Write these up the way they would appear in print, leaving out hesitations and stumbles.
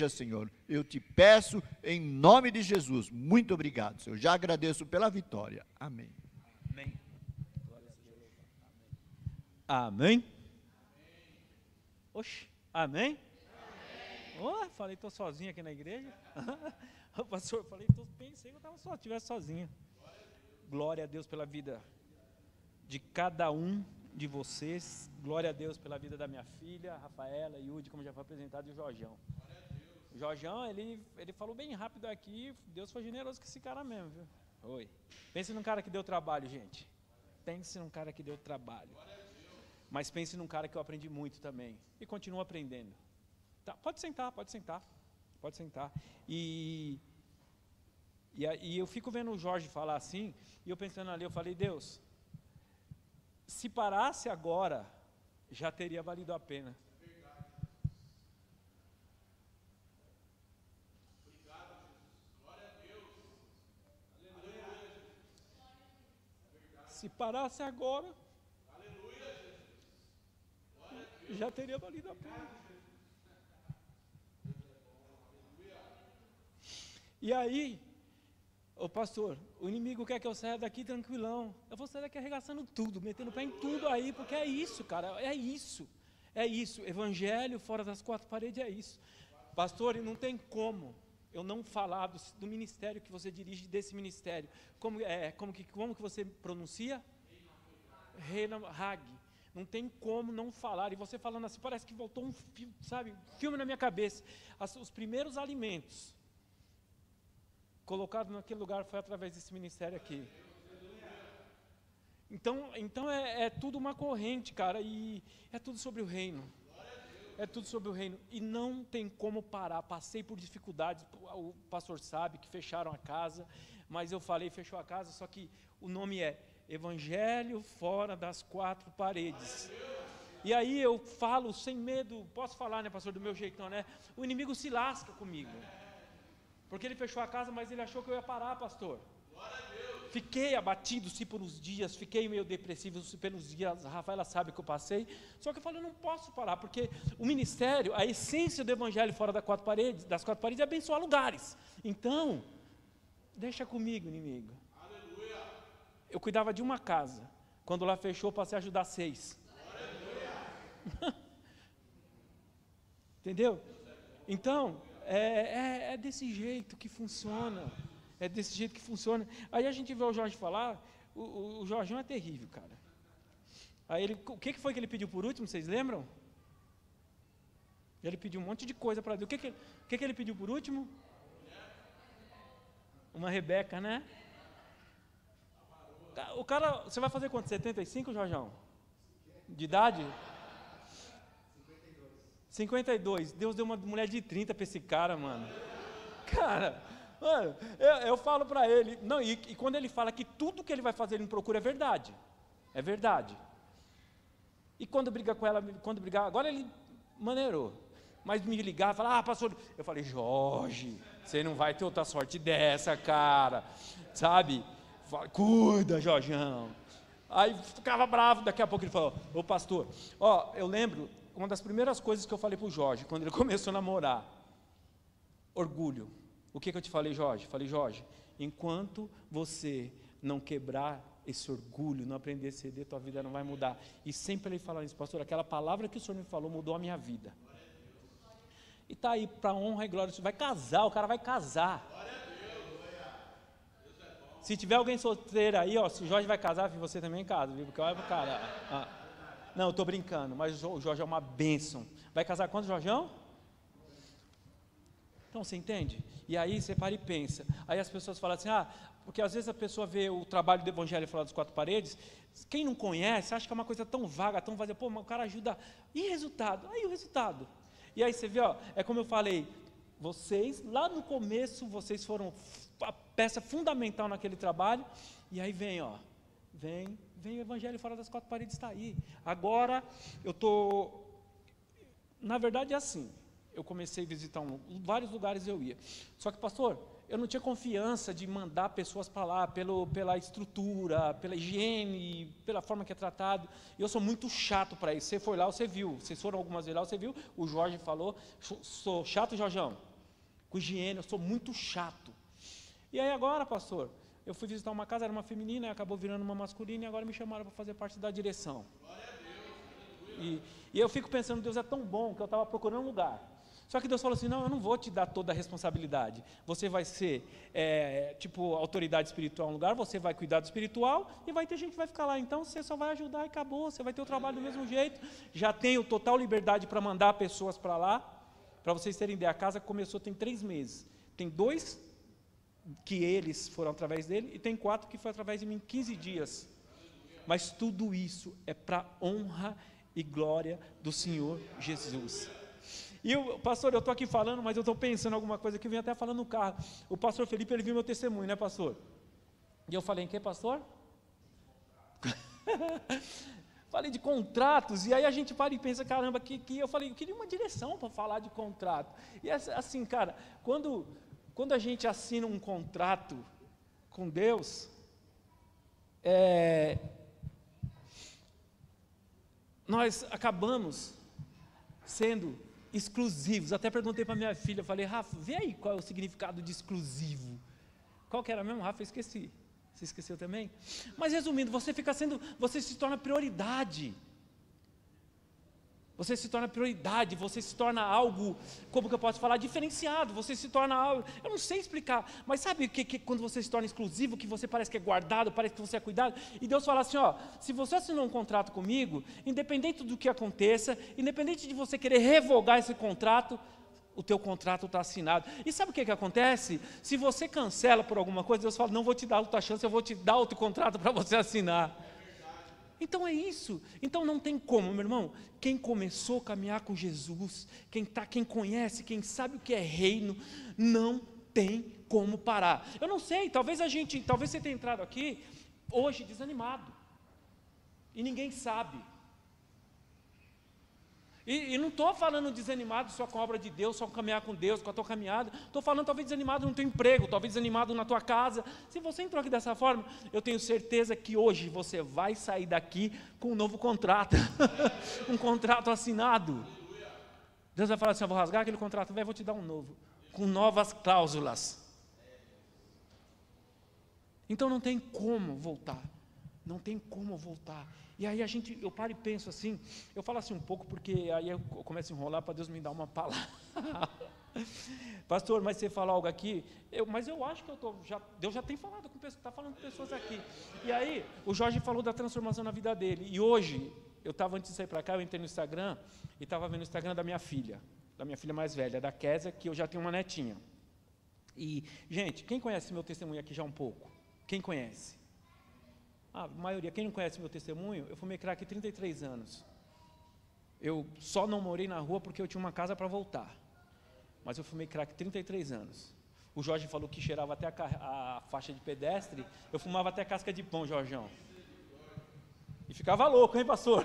Senhor, eu te peço em nome de Jesus. Muito obrigado, Senhor. Já agradeço pela vitória. Amém. Amém. Amém. Oxe, amém? Oh, falei, estou sozinho aqui na igreja. O pastor, pensei que eu estivesse sozinho. Glória a Deus pela vida de cada um de vocês. Glória a Deus pela vida da minha filha, Rafaela, Yudi, como já foi apresentado, e o Jorjão. O Jorjão, ele falou bem rápido aqui, Deus foi generoso com esse cara mesmo, viu? Oi. Pense num cara que deu trabalho, gente. Pense num cara que deu trabalho. Mas pense num cara que eu aprendi muito também. E continuo aprendendo. Tá, pode sentar. E eu fico vendo o Jorge falar assim, e eu pensando ali, eu falei, Deus, se parasse agora, já teria valido a pena. Se parasse agora, já teria valido a pena. E aí, ô pastor, o inimigo quer que eu saia daqui tranquilão. Eu vou sair daqui arregaçando tudo, metendo o pé em tudo aí, porque é isso, cara, é isso. Evangelho fora das quatro paredes é isso. Pastor, e não tem como eu não falar do ministério que você dirige, desse ministério. Como que você pronuncia? Reina Hag. Não tem como não falar. E você falando assim, parece que voltou um filme na minha cabeça. Os primeiros alimentos colocados naquele lugar foi através desse ministério aqui. Então é tudo uma corrente, cara, e é tudo sobre o reino. É tudo sobre o reino, e não tem como parar. Passei por dificuldades, o pastor sabe que fecharam a casa, mas eu falei, fechou a casa, só que o nome é Evangelho fora das quatro paredes. E aí eu falo sem medo, posso falar, né, pastor, do meu jeitão, né? O inimigo se lasca comigo, porque ele fechou a casa, mas ele achou que eu ia parar, pastor. Fiquei abatido por uns dias, fiquei meio depressivo pelos dias, a Rafaela sabe que eu passei, só que eu falei, eu não posso parar, porque o ministério, a essência do evangelho fora das quatro paredes é abençoar lugares. Então, deixa comigo, inimigo. Aleluia. Eu cuidava de uma casa, quando lá fechou, passei a ajudar 6. Entendeu? Então, é desse jeito que funciona. É desse jeito que funciona. Aí a gente vê o Jorge falar, o Jorjão é terrível, cara. Aí o que foi que ele pediu por último, vocês lembram? Ele pediu um monte de coisa para Deus. O que ele pediu por último? Uma Rebeca, né? O cara, você vai fazer quanto? 75, Jorjão? De idade? 52. Deus deu uma mulher de 30 para esse cara, mano. Cara... Mano, eu falo para ele, não, e quando ele fala que tudo que ele vai fazer ele me procura é verdade, e quando briga com ela, agora ele maneirou, mas me ligava, falava, pastor, eu falei, Jorge, você não vai ter outra sorte dessa, cara, sabe, cuida, Jorjão. Aí ficava bravo, daqui a pouco ele falou, ô pastor, eu lembro, uma das primeiras coisas que eu falei para o Jorge, quando ele começou a namorar, orgulho. O que eu te falei, Jorge? Falei, Jorge, enquanto você não quebrar esse orgulho, não aprender a ceder, tua vida não vai mudar. E sempre ele fala isso, pastor, aquela palavra que o senhor me falou mudou a minha vida. E está aí, para honra e glória, vai casar, o cara vai casar. Se tiver alguém solteiro aí, se o Jorge vai casar, você também casa, viu? Porque olha pro cara. Não, eu estou brincando, mas o Jorge é uma bênção. Vai casar quanto, Jorjão? Então, você entende? E aí você para e pensa. Aí as pessoas falam assim, porque às vezes a pessoa vê o trabalho do evangelho fora das quatro paredes, quem não conhece, acha que é uma coisa tão vaga, tão vazia, mas o cara ajuda, e resultado? Aí o resultado. E aí você vê, é como eu falei, vocês, lá no começo, vocês foram a peça fundamental naquele trabalho, e aí vem o evangelho fora das quatro paredes, está aí. Agora, na verdade é assim, eu comecei a visitar vários lugares eu ia. Só que, pastor, eu não tinha confiança de mandar pessoas para lá, pela estrutura, pela higiene, pela forma que é tratado. E eu sou muito chato para isso. Você foi lá, você viu. Vocês foram algumas vezes lá, você viu. O Jorge falou, sou chato, Jorjão. Com higiene, eu sou muito chato. E aí agora, pastor, eu fui visitar uma casa, era uma feminina, acabou virando uma masculina, e agora me chamaram para fazer parte da direção. E eu fico pensando, Deus é tão bom, que eu estava procurando um lugar. Só que Deus falou assim, não, eu não vou te dar toda a responsabilidade. Você vai ser, autoridade espiritual em um lugar, você vai cuidar do espiritual, e vai ter gente que vai ficar lá. Então, você só vai ajudar e acabou, você vai ter o trabalho do mesmo jeito. Já tenho total liberdade para mandar pessoas para lá. Para vocês terem ideia, a casa começou tem 3 meses. Tem 2 que eles foram através dele, e tem 4 que foi através de mim, 15 dias. Mas tudo isso é para honra e glória do Senhor Jesus. E pastor, eu estou aqui falando, mas eu estou pensando alguma coisa que eu vim até falando no carro. O pastor Felipe, ele viu meu testemunho, né, pastor? E eu falei, em que, pastor? Falei de contratos, e aí a gente para e pensa, caramba, que eu falei, eu queria uma direção para falar de contrato. E assim, cara, quando a gente assina um contrato com Deus, nós acabamos sendo exclusivos. Até perguntei para minha filha, falei, Rafa, vê aí qual é o significado de exclusivo. Qual que era mesmo, Rafa? Eu esqueci. Você esqueceu também? Mas resumindo, você se torna prioridade. Você se torna prioridade, você se torna algo, como que eu posso falar, diferenciado, você se torna algo, eu não sei explicar, mas sabe que quando você se torna exclusivo, que você parece que é guardado, parece que você é cuidado, e Deus fala assim, ó, se você assinou um contrato comigo, independente do que aconteça, independente de você querer revogar esse contrato, o teu contrato está assinado. E sabe o que acontece? Se você cancela por alguma coisa, Deus fala, não vou te dar outra chance, eu vou te dar outro contrato para você assinar. Então é isso, então não tem como, meu irmão, quem começou a caminhar com Jesus, quem conhece, quem sabe o que é reino, não tem como parar. Eu não sei, talvez você tenha entrado aqui hoje desanimado, e ninguém sabe. E não estou falando desanimado só com a obra de Deus, só com caminhar com Deus, com a tua caminhada. Estou falando talvez desanimado no teu emprego, talvez desanimado na tua casa. Se você entrou aqui dessa forma, eu tenho certeza que hoje você vai sair daqui com um novo contrato. Um contrato assinado. Deus vai falar assim, eu vou rasgar aquele contrato, vou te dar um novo, com novas cláusulas. Então não tem como voltar. Não tem como voltar. E aí eu paro e penso assim, eu falo assim um pouco, porque aí eu começo a enrolar para Deus me dar uma palavra. Pastor, mas você fala algo aqui, mas eu acho que Deus já tem falado com pessoas, está falando com pessoas aqui. E aí, o Jorge falou da transformação na vida dele, e hoje, eu estava antes de sair para cá, eu entrei no Instagram, e estava vendo o Instagram da minha filha mais velha, da Kézia, que eu já tenho uma netinha. E, gente, quem conhece meu testemunho aqui já um pouco? Quem conhece? A maioria, quem não conhece meu testemunho, eu fumei crack 33 anos. Eu só não morei na rua porque eu tinha uma casa para voltar. Mas eu fumei crack 33 anos. O Jorge falou que cheirava até a faixa de pedestre, eu fumava até casca de pão, Jorjão. E ficava louco, hein, pastor?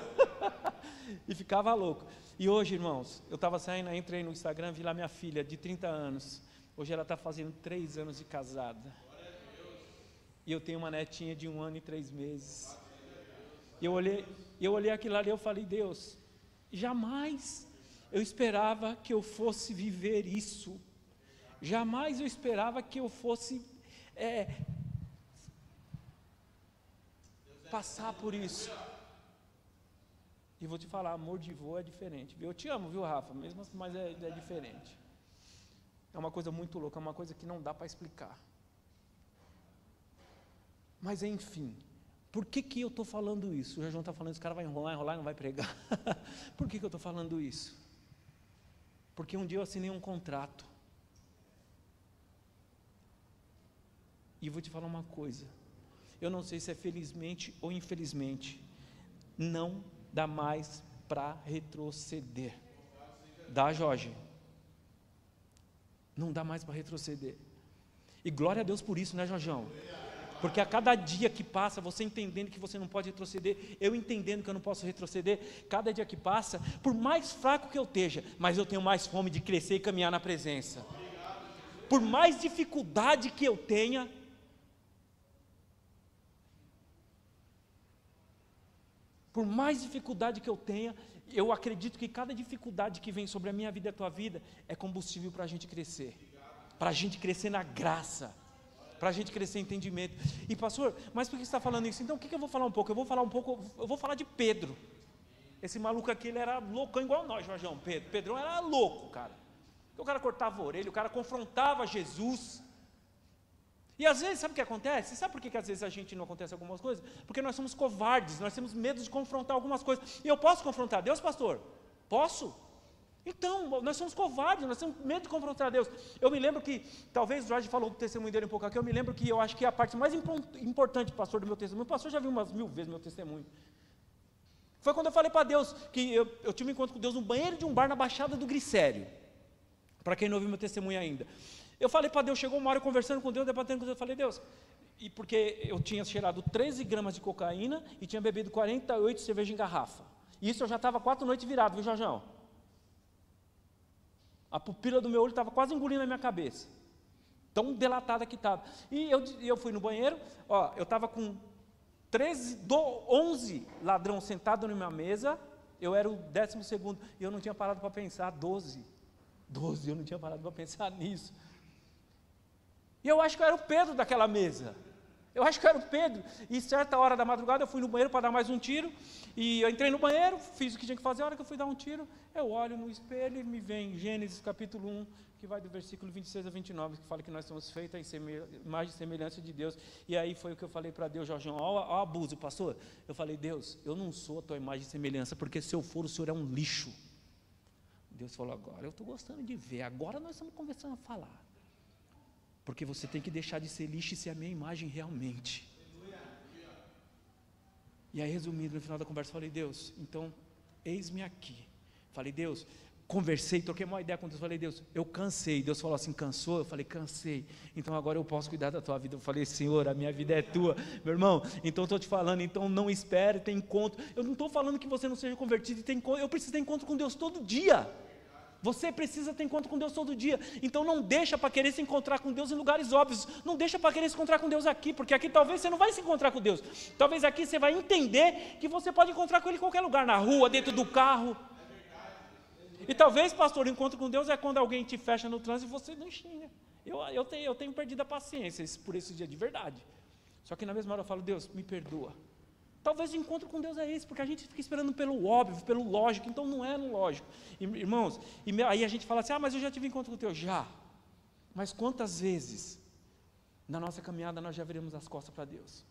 E ficava louco. E hoje, irmãos, eu estava saindo, entrei no Instagram, vi lá minha filha de 30 anos. Hoje ela está fazendo 3 anos de casada. E eu tenho uma netinha de 1 ano e 3 meses. E eu olhei aquilo ali e eu falei, Deus, jamais eu esperava que eu fosse viver isso. Jamais eu esperava que eu fosse passar por isso. E vou te falar, amor de vô é diferente. Eu te amo, viu, Rafa? Mesmo assim, mas é diferente. É uma coisa muito louca, é uma coisa que não dá para explicar. Mas enfim, por que eu estou falando isso? O João está falando, esse cara vai enrolar, não vai pregar. Por que eu estou falando isso? Porque um dia eu assinei um contrato. E vou te falar uma coisa, eu não sei se é felizmente ou infelizmente, não dá mais para retroceder. Dá, Jorge? Não dá mais para retroceder. E glória a Deus por isso, né, Jorjão? Porque a cada dia que passa, você entendendo que você não pode retroceder, eu entendendo que eu não posso retroceder, cada dia que passa, por mais fraco que eu esteja, mas eu tenho mais fome de crescer e caminhar na presença. Por mais dificuldade que eu tenha, eu acredito que cada dificuldade que vem sobre a minha vida e a tua vida é combustível para a gente crescer, para a gente crescer na graça, para a gente crescer em entendimento. E pastor, mas por que você está falando isso? Então o que eu vou falar um pouco? Eu vou falar de Pedro. Esse maluco aqui, ele era loucão igual nós, Jorjão. Pedrão era louco, cara. O cara cortava a orelha, o cara confrontava Jesus. E às vezes, sabe o que acontece? Sabe por que às vezes a gente não acontece algumas coisas? Porque nós somos covardes, nós temos medo de confrontar algumas coisas. E eu posso confrontar Deus, pastor? Posso? Então, nós somos covardes, nós temos medo de confrontar Deus. Eu me lembro que, talvez o Jorge falou do testemunho dele um pouco aqui, eu me lembro que eu acho que a parte mais importante, pastor, do meu testemunho, o pastor já viu umas 1000 vezes meu testemunho, foi quando eu falei para Deus, que eu tive um encontro com Deus no banheiro de um bar na Baixada do Glicério, para quem não ouviu meu testemunho ainda. Eu falei para Deus, chegou uma hora conversando com Deus, debatendo com Deus, eu falei, Deus, e porque eu tinha cheirado 13 gramas de cocaína e tinha bebido 48 cervejas em garrafa, e isso eu já estava 4 noites virado, viu, Jorjão? A pupila do meu olho estava quase engolindo a minha cabeça, tão delatada que estava. E eu fui no banheiro, eu estava com 11 ladrões sentados na minha mesa, eu era o 12º, e eu não tinha parado para pensar, 12, eu não tinha parado para pensar nisso. E eu acho que eu era o Pedro daquela mesa. E certa hora da madrugada eu fui no banheiro para dar mais um tiro, e eu entrei no banheiro, fiz o que tinha que fazer. A hora que eu fui dar um tiro, eu olho no espelho e me vem Gênesis capítulo 1, que vai do versículo 26 a 29, que fala que nós somos feitos em imagem e semelhança de Deus. E aí foi o que eu falei para Deus, Jorjão, ó o abuso, pastor. Eu falei, Deus, eu não sou a tua imagem e semelhança, porque se eu for, o Senhor é um lixo. Deus falou, agora eu estou gostando de ver, agora nós estamos conversando a falar. Porque você tem que deixar de ser lixo e ser a minha imagem realmente. E aí, resumindo, no final da conversa, falei, Deus, então, eis-me aqui. Falei, Deus, conversei, troquei uma ideia com Deus, falei, Deus, eu cansei. Deus falou assim, cansou? Eu falei, cansei. Então agora eu posso cuidar da tua vida. Eu falei, Senhor, a minha vida é tua. Meu irmão, então eu estou te falando, então não espere, tem encontro. Eu não estou falando que você não seja convertido, eu preciso ter encontro com Deus todo dia. Você precisa ter encontro com Deus todo dia. Então não deixa para querer se encontrar com Deus em lugares óbvios. Não deixa para querer se encontrar com Deus aqui, porque aqui talvez você não vai se encontrar com Deus. Talvez aqui você vai entender que você pode encontrar com Ele em qualquer lugar, na rua, dentro do carro. E talvez, pastor, o encontro com Deus é quando alguém te fecha no trânsito e você não xinga. Eu tenho perdido a paciência por esse dia de verdade. Só que na mesma hora eu falo, Deus, me perdoa. Talvez o encontro com Deus é esse, porque a gente fica esperando pelo óbvio, pelo lógico, então não é no lógico. Irmãos, aí a gente fala assim, mas eu já tive encontro com Deus. Já. Mas quantas vezes na nossa caminhada nós já viramos as costas para Deus?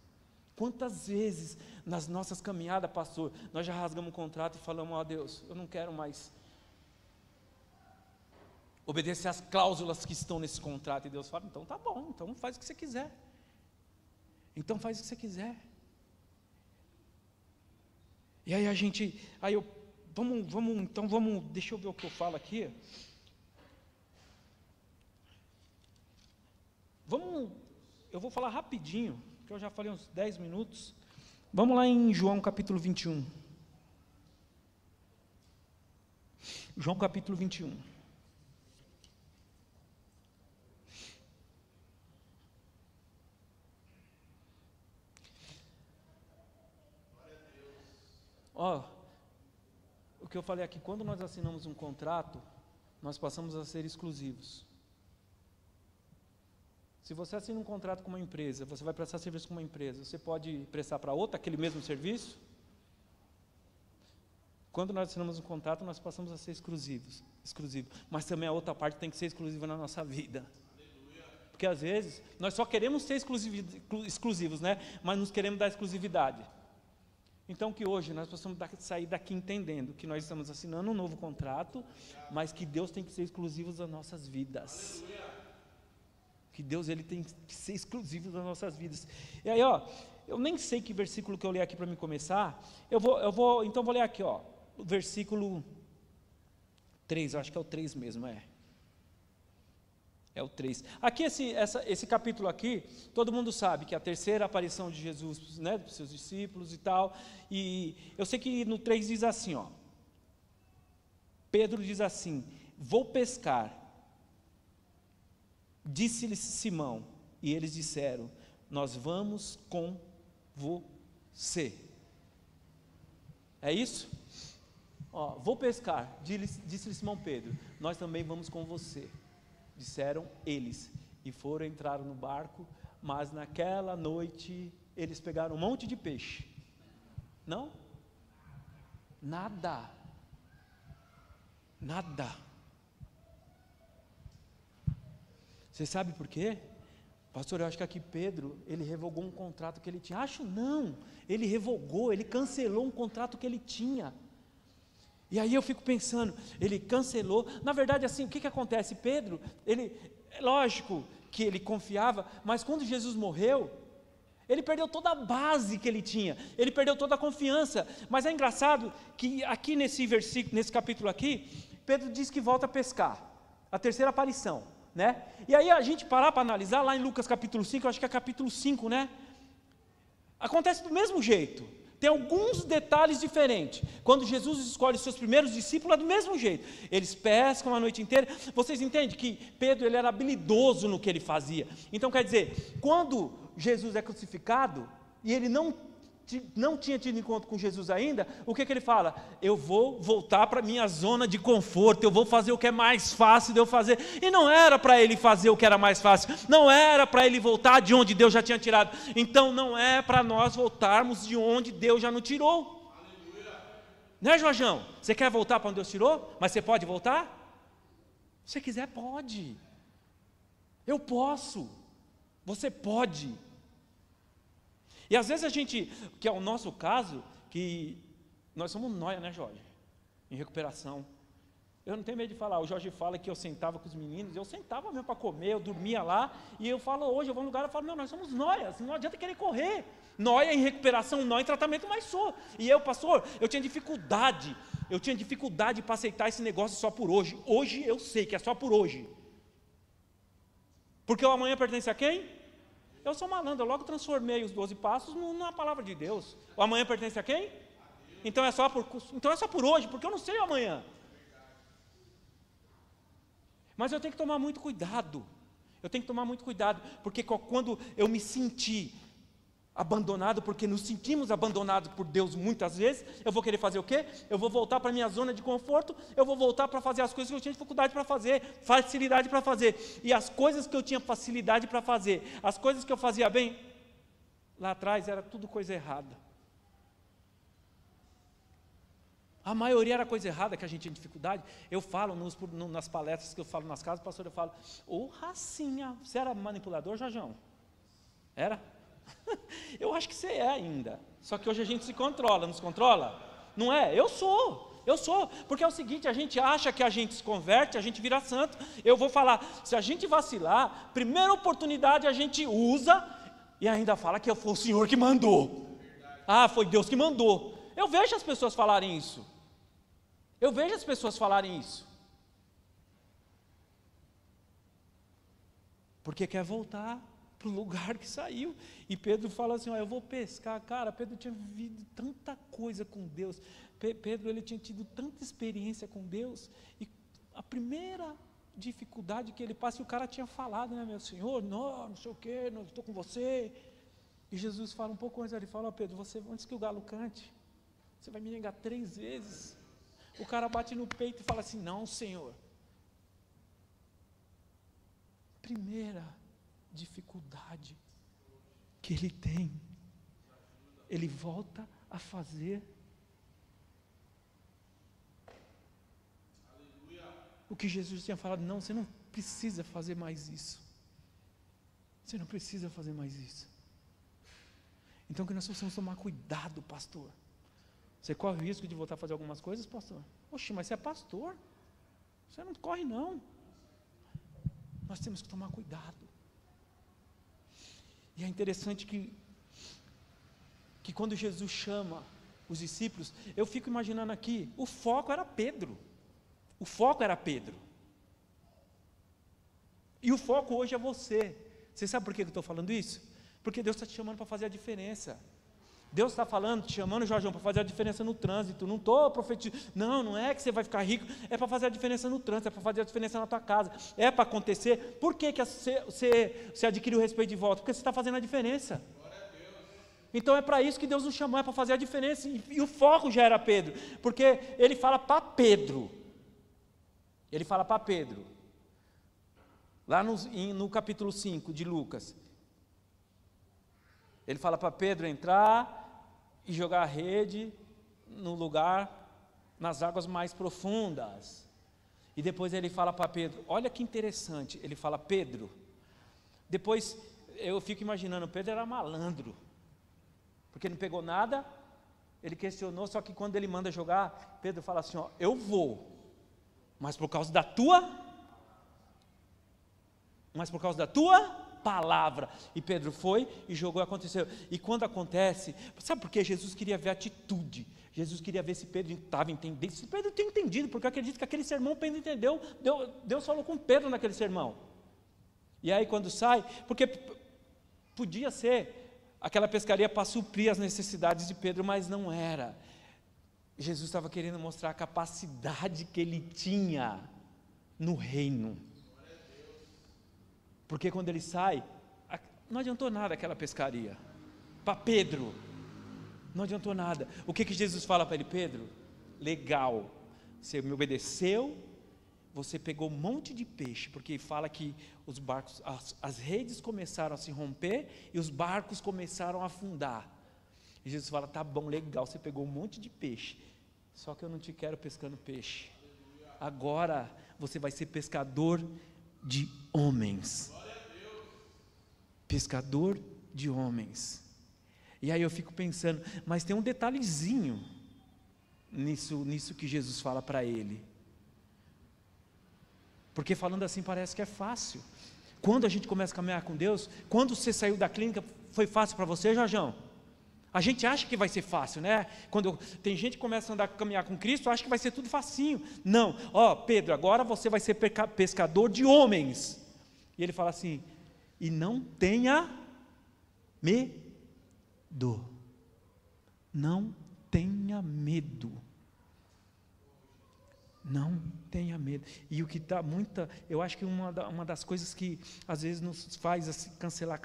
Quantas vezes nas nossas caminhadas, pastor, nós já rasgamos um contrato e falamos, Deus, eu não quero mais obedecer às cláusulas que estão nesse contrato. E Deus fala, então tá bom, então faz o que você quiser. E aí vamos, deixa eu ver o que eu falo aqui. Eu vou falar rapidinho, porque eu já falei uns 10 minutos. Vamos lá em João capítulo 21. João capítulo 21. O que eu falei aqui, quando nós assinamos um contrato, nós passamos a ser exclusivos. Se você assina um contrato com uma empresa, você vai prestar serviço com uma empresa, você pode prestar para outra aquele mesmo serviço? Quando nós assinamos um contrato, nós passamos a ser exclusivos. Mas também a outra parte tem que ser exclusiva na nossa vida. Porque às vezes, nós só queremos ser exclusivos, né? Mas nos queremos dar exclusividade. Então que hoje nós possamos sair daqui entendendo que nós estamos assinando um novo contrato, mas que Deus tem que ser exclusivo das nossas vidas. Que Deus ele tem que ser exclusivo das nossas vidas. E aí, eu nem sei que versículo que eu leio aqui para me começar. Então vou ler aqui, o versículo 3, eu acho que é o 3 mesmo, É o 3. Aqui, esse capítulo aqui, todo mundo sabe que é a terceira aparição de Jesus, né, para os seus discípulos e tal. E eu sei que no 3 diz assim, ó. Pedro diz assim: vou pescar. Disse-lhes Simão, e eles disseram: nós vamos com você. É isso? Ó, vou pescar, disse-lhe Simão Pedro, nós também vamos com você. Disseram eles, e foram entrar no barco, mas naquela noite eles pegaram um monte de peixe. Não? Nada. Nada. Você sabe por quê? Pastor, eu acho que aqui Pedro, ele revogou um contrato que ele tinha. Acho não, ele revogou, ele cancelou um contrato que ele tinha. E aí eu fico pensando, ele cancelou. Na verdade, assim, o que acontece? Pedro, é lógico que ele confiava, mas quando Jesus morreu, ele perdeu toda a base que ele tinha, ele perdeu toda a confiança. Mas é engraçado que aqui nesse versículo, nesse capítulo aqui, Pedro diz que volta a pescar, a terceira aparição, né? E aí a gente parar para analisar, lá em Lucas capítulo 5, eu acho que é capítulo 5, né? Acontece do mesmo jeito. Tem alguns detalhes diferentes. Quando Jesus escolhe os seus primeiros discípulos, é do mesmo jeito. Eles pescam a noite inteira. Vocês entendem que Pedro, ele era habilidoso no que ele fazia. Então, quer dizer, quando Jesus é crucificado, e ele não tinha tido encontro com Jesus ainda, o que ele fala? Eu vou voltar para a minha zona de conforto, eu vou fazer o que é mais fácil de eu fazer. E não era para ele fazer o que era mais fácil, não era para ele voltar de onde Deus já tinha tirado. Então não é para nós voltarmos de onde Deus já nos tirou. Aleluia. Né, Jorjão? Você quer voltar para onde Deus tirou? Mas você pode voltar? Se você quiser, pode. Eu posso. Você pode. E às vezes a gente, que é o nosso caso, que nós somos nóia, né, Jorge? Em recuperação. Eu não tenho medo de falar, o Jorge fala que eu sentava com os meninos, eu sentava mesmo para comer, eu dormia lá, e eu falo hoje, eu vou num lugar, eu falo, não, nós somos noias, não adianta querer correr. Nóia em recuperação, nóia em tratamento, mas sou. E eu, pastor, eu tinha dificuldade para aceitar esse negócio só por hoje. Hoje eu sei que é só por hoje. Porque o amanhã pertence a quem? Eu sou malandro, eu logo transformei os 12 passos na palavra de Deus. O amanhã pertence a quem? Então é só por hoje, porque eu não sei o amanhã. Mas eu tenho que tomar muito cuidado. Porque quando eu me senti abandonado, porque nos sentimos abandonados por Deus muitas vezes, eu vou querer fazer o quê? Eu vou voltar para a minha zona de conforto, eu vou voltar para fazer as coisas que eu tinha dificuldade para fazer, facilidade para fazer. E as coisas que eu tinha facilidade para fazer, as coisas que eu fazia bem, lá atrás era tudo coisa errada. A maioria era coisa errada que a gente tinha dificuldade. Eu falo nas palestras que eu falo nas casas, pastor, eu falo, ô racinha, você era manipulador, Jajão? Era? Eu acho que você é ainda, só que hoje a gente se controla, não se controla? Não é? Eu sou, porque é o seguinte, a gente acha que a gente se converte, a gente vira santo. Eu vou falar, se a gente vacilar, primeira oportunidade a gente usa, e ainda fala que foi o Senhor que mandou. Ah, foi Deus que mandou. Eu vejo as pessoas falarem isso, porque quer voltar para o lugar que saiu. E Pedro fala assim, eu vou pescar. Cara, Pedro tinha vivido tanta coisa com Deus, Pedro ele tinha tido tanta experiência com Deus, e a primeira dificuldade que ele passa, e o cara tinha falado, né, meu Senhor, não sei o que, não estou com você, e Jesus fala um pouco antes, ele fala, Pedro, você, antes que o galo cante, você vai me negar 3 vezes, o cara bate no peito e fala assim, não, Senhor, primeira dificuldade que ele tem, ele volta a fazer o que Jesus tinha falado. Não, você não precisa fazer mais isso, então que nós precisamos tomar cuidado, pastor. Você corre o risco de voltar a fazer algumas coisas, pastor? Oxe, mas você é pastor, você não corre não. Nós temos que tomar cuidado. E é interessante que quando Jesus chama os discípulos, eu fico imaginando aqui, o foco era Pedro. E o foco hoje é você. Você sabe por que eu estou falando isso? Porque Deus está te chamando para fazer a diferença. Deus está falando, te chamando, Jorjão, para fazer a diferença no trânsito. Não estou profetizando, não é que você vai ficar rico, é para fazer a diferença no trânsito, é para fazer a diferença na tua casa, é para acontecer. Por que você adquiriu o respeito de volta? Porque você está fazendo a diferença. Então é para isso que Deus nos chamou, é para fazer a diferença. E o foco já era Pedro, porque ele fala para Pedro. Ele fala para Pedro, lá no capítulo 5 de Lucas. Ele fala para Pedro entrar e jogar a rede no lugar, nas águas mais profundas. E depois ele fala para Pedro, olha que interessante, ele fala, Pedro, depois eu fico imaginando, Pedro era malandro, porque não pegou nada, ele questionou, só que quando ele manda jogar, Pedro fala assim, ó, eu vou, mas por causa da tua palavra. E Pedro foi e jogou e aconteceu. E quando acontece, sabe por quê? Jesus queria ver atitude. Jesus queria ver se Pedro estava entendendo. Se Pedro tinha entendido, porque eu acredito que aquele sermão Pedro entendeu. Deus falou com Pedro naquele sermão. E aí quando sai, porque podia ser aquela pescaria para suprir as necessidades de Pedro, mas não era. Jesus estava querendo mostrar a capacidade que ele tinha no reino. Porque quando ele sai, não adiantou nada aquela pescaria. Para Pedro, não adiantou nada. O que Jesus fala para ele? Pedro, legal, você me obedeceu, você pegou um monte de peixe, porque fala que os barcos, as redes começaram a se romper e os barcos começaram a afundar. E Jesus fala, tá bom, legal, você pegou um monte de peixe, só que eu não te quero pescando peixe. Agora você vai ser pescador de homens. Pescador de homens. E aí eu fico pensando, mas tem um detalhezinho nisso que Jesus fala para ele. Porque falando assim parece que é fácil. Quando a gente começa a caminhar com Deus, quando você saiu da clínica, foi fácil para você, Jorjão? A gente acha que vai ser fácil, né? Quando tem gente que começa a caminhar com Cristo, acha que vai ser tudo facinho. Não, Pedro, agora você vai ser pescador de homens. E ele fala assim, e não tenha medo. Não tenha medo. Não tenha medo. E o que está eu acho que uma das coisas que às vezes nos faz assim, cancelar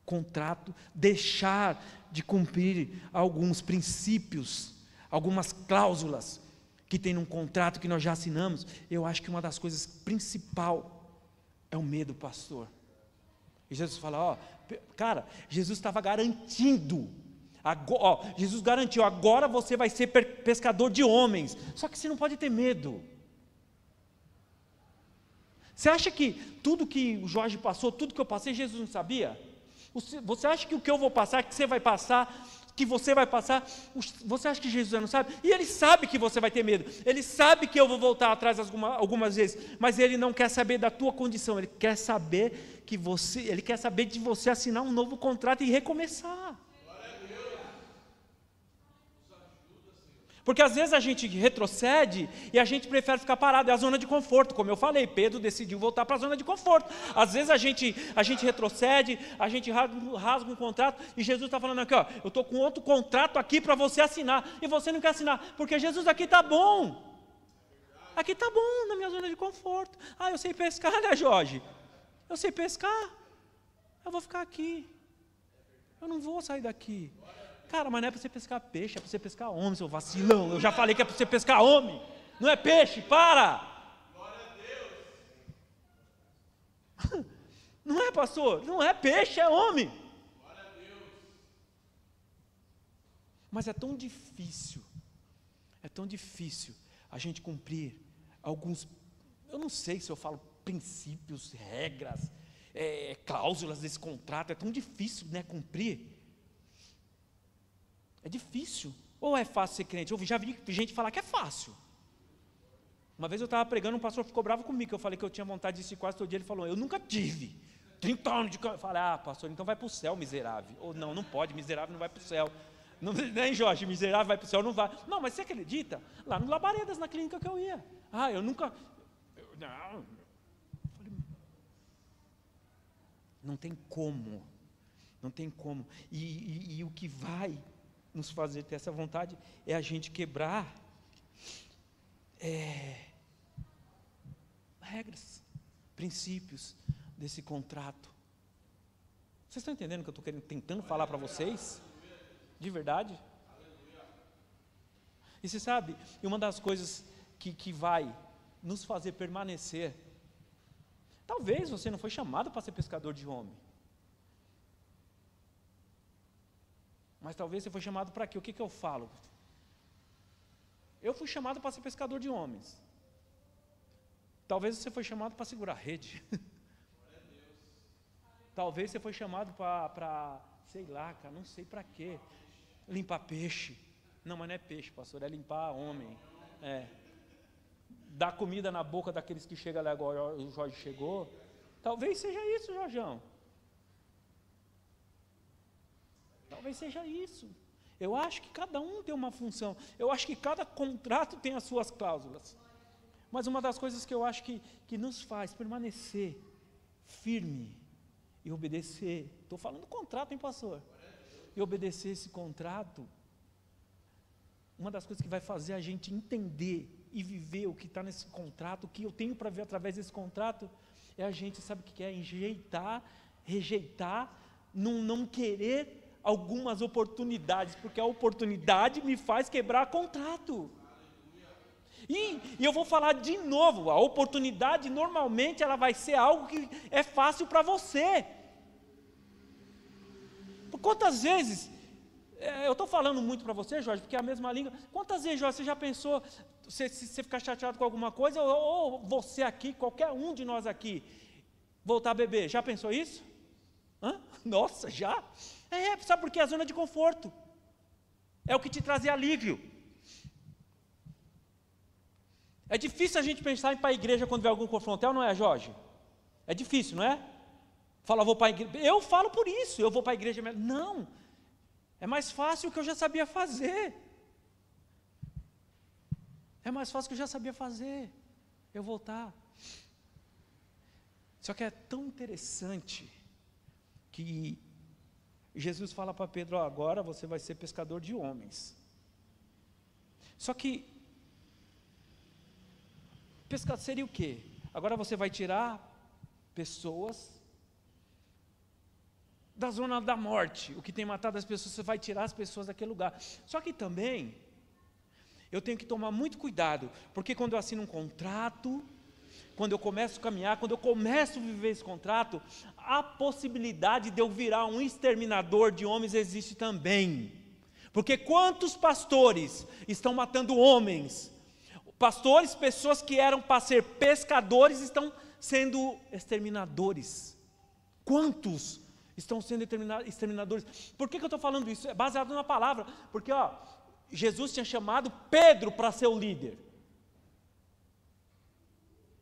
contrato, deixar de cumprir alguns princípios, algumas cláusulas que tem num contrato que nós já assinamos, eu acho que uma das coisas principal é o medo, pastor. E Jesus fala, cara, Jesus estava garantindo, Jesus garantiu, agora você vai ser pescador de homens, só que você não pode ter medo. Você acha que tudo que o Jorge passou, tudo que eu passei, Jesus não sabia? Você acha que o que eu vou passar, que você vai passar, você acha que Jesus não sabe? E ele sabe que você vai ter medo, ele sabe que eu vou voltar atrás algumas vezes, mas ele não quer saber da tua condição, ele quer saber de você assinar um novo contrato e recomeçar. Porque às vezes a gente retrocede e a gente prefere ficar parado, é a zona de conforto, como eu falei, Pedro decidiu voltar para a zona de conforto. Às vezes a gente retrocede, a gente rasga um contrato, e Jesus está falando aqui, eu estou com outro contrato aqui para você assinar, e você não quer assinar, porque Jesus aqui está bom. Aqui está bom, na minha zona de conforto. Eu sei pescar, né, Jorge? Eu sei pescar, eu vou ficar aqui, eu não vou sair daqui. Cara, mas não é para você pescar peixe, é para você pescar homem, seu vacilão. Eu já falei que é para você pescar homem, não é peixe, para! Glória a Deus! Não é, pastor? Não é peixe, é homem. Glória a Deus! Mas é tão difícil a gente cumprir alguns, eu não sei se eu falo princípios, regras, cláusulas desse contrato, é tão difícil, né, cumprir. É difícil. Ou é fácil ser crente? Eu já vi gente falar que é fácil. Uma vez eu estava pregando, um pastor ficou bravo comigo, que eu falei que eu tinha vontade de assistir quase todo dia. Ele falou, eu nunca tive 30 anos de... Eu falei, pastor, então vai para o céu, miserável. Ou não pode, miserável não vai para o céu. Não, nem Jorge, miserável vai para o céu, não vai. Não, mas você acredita? Lá no Labaredas, na clínica que eu ia. Eu nunca... Não tem como. Não tem como. E o que vai nos fazer ter essa vontade é a gente quebrar regras, princípios desse contrato. Vocês estão entendendo o que eu estou tentando falar para vocês? De verdade? E você sabe, uma das coisas que vai nos fazer permanecer, talvez você não foi chamado para ser pescador de homem, mas talvez você foi chamado para quê? O que eu falo? Eu fui chamado para ser pescador de homens. Talvez você foi chamado para segurar a rede. Talvez você foi chamado para, sei lá, cara, não sei para quê. Limpar peixe. Não, mas não é peixe, pastor, é limpar homem. Dar comida na boca daqueles que chegam lá agora, o Jorge chegou. Talvez seja isso, Jorjão. Talvez seja isso. Eu acho que cada um tem uma função. Eu acho que cada contrato tem as suas cláusulas. Mas uma das coisas que eu acho que nos faz permanecer firme e obedecer, estou falando do contrato, hein, pastor? E obedecer esse contrato, uma das coisas que vai fazer a gente entender e viver o que está nesse contrato, o que eu tenho para ver através desse contrato, é a gente, sabe o que é? Rejeitar, não querer algumas oportunidades, porque a oportunidade me faz quebrar contrato. E eu vou falar de novo, a oportunidade normalmente ela vai ser algo que é fácil para você. Quantas vezes, eu estou falando muito para você, Jorge, porque é a mesma língua, quantas vezes, Jorge, você já pensou, se você ficar chateado com alguma coisa, ou você aqui, qualquer um de nós aqui, voltar a beber, já pensou isso? Nossa, já? Sabe por quê? É a zona de conforto, é o que te trazia alívio. É difícil a gente pensar em ir para a igreja quando vê algum confronto, não é, Jorge? É difícil, não é? Fala, vou para a igreja. Eu falo por isso, eu vou para a igreja. Não, é mais fácil o que eu já sabia fazer. É mais fácil o que eu já sabia fazer, eu voltar. Só que é tão interessante que Jesus fala para Pedro, agora você vai ser pescador de homens. Só que pescar seria o quê? Agora você vai tirar pessoas da zona da morte, o que tem matado as pessoas, você vai tirar as pessoas daquele lugar. Só que também, eu tenho que tomar muito cuidado, porque quando eu assino um contrato, quando eu começo a caminhar, quando eu começo a viver esse contrato, a possibilidade de eu virar um exterminador de homens existe também. Porque quantos pastores estão matando homens? Pastores, pessoas que eram para ser pescadores, estão sendo exterminadores. Quantos estão sendo exterminadores? Por que eu estou falando isso? É baseado na palavra, porque Jesus tinha chamado Pedro para ser o líder.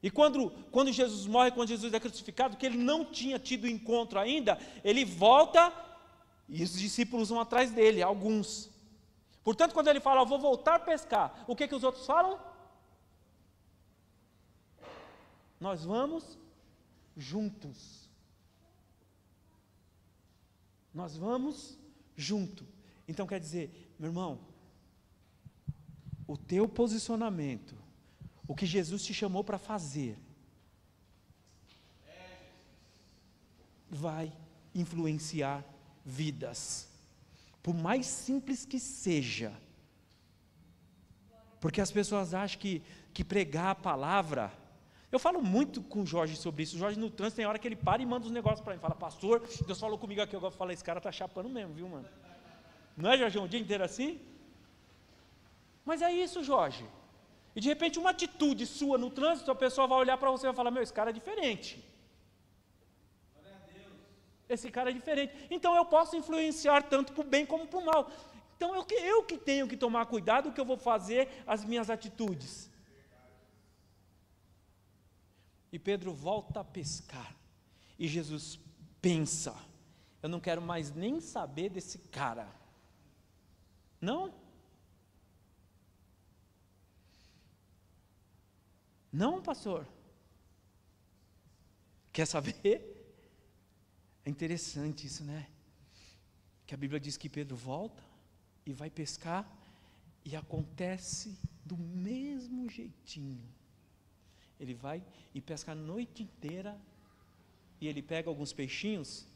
E quando Jesus morre, quando Jesus é crucificado, que ele não tinha tido encontro ainda, ele volta e os discípulos vão atrás dele, alguns. Portanto, quando ele fala, vou voltar a pescar, o que os outros falam? Nós vamos juntos. Nós vamos junto. Então quer dizer, meu irmão, o teu posicionamento, o que Jesus te chamou para fazer, vai influenciar vidas, por mais simples que seja. Porque as pessoas acham que pregar a palavra. Eu falo muito com o Jorge sobre isso. O Jorge no trânsito tem hora que ele para e manda os negócios para mim. Fala, pastor, Deus falou comigo aqui. Eu falo, esse cara está chapando mesmo, viu, mano? Não é, Jorge, um dia inteiro assim? Mas é isso, Jorge. E de repente uma atitude sua no trânsito, a pessoa vai olhar para você e vai falar, meu, esse cara é diferente. Esse cara é diferente. Então eu posso influenciar tanto para o bem como para o mal. Então eu que tenho que tomar cuidado, o que eu vou fazer, as minhas atitudes. E Pedro volta a pescar. E Jesus pensa, eu não quero mais nem saber desse cara. Não? Não, pastor? Quer saber? É interessante isso, né? Que a Bíblia diz que Pedro volta e vai pescar, e acontece do mesmo jeitinho. Ele vai e pesca a noite inteira, e ele pega alguns peixinhos,